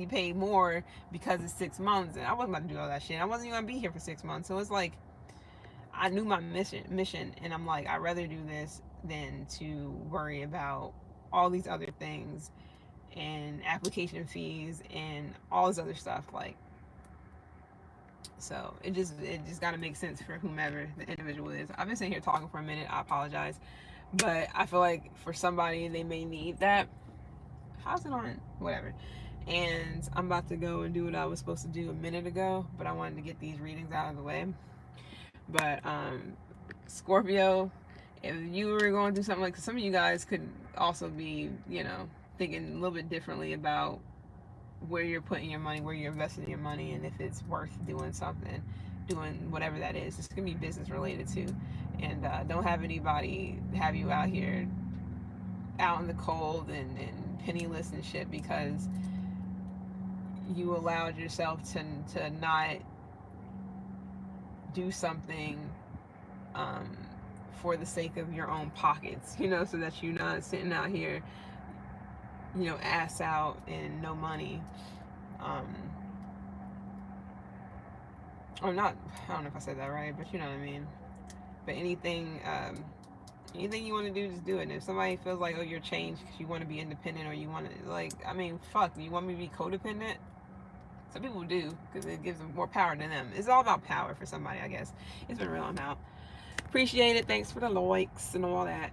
pay more because it's 6 months, and I wasn't about to do all that shit. I wasn't even gonna be here for 6 months, so it's like I knew my mission, and I'm like I'd rather do this than to worry about all these other things and application fees and all this other stuff. Like, so it just got to make sense for whomever the individual is. I've been sitting here talking for a minute. I apologize, but I feel like for somebody they may need that. How's it on? Whatever. And I'm about to go and do what I was supposed to do a minute ago, but I wanted to get these readings out of the way. But Scorpio, if you were going through something like, some of you guys could also be, you know, thinking a little bit differently about where you're putting your money, where you're investing your money, and if it's worth doing something, doing whatever that is. It's gonna be business related too, and don't have anybody have you out here out in the cold and penniless and shit because you allowed yourself to not do something for the sake of your own pockets, you know, so that you're not sitting out here, you know, ass out and no money. Or not, I don't know if I said that right, but you know what I mean. But anything you want to do, just do it. And if somebody feels like, oh, you're changed because you want to be independent, or you want to, like, I mean, fuck, you want me to be codependent? Some people do because it gives them more power to them. It's all about power for somebody, I guess. It's been real. I'm out. Appreciate it. Thanks for the likes and all that.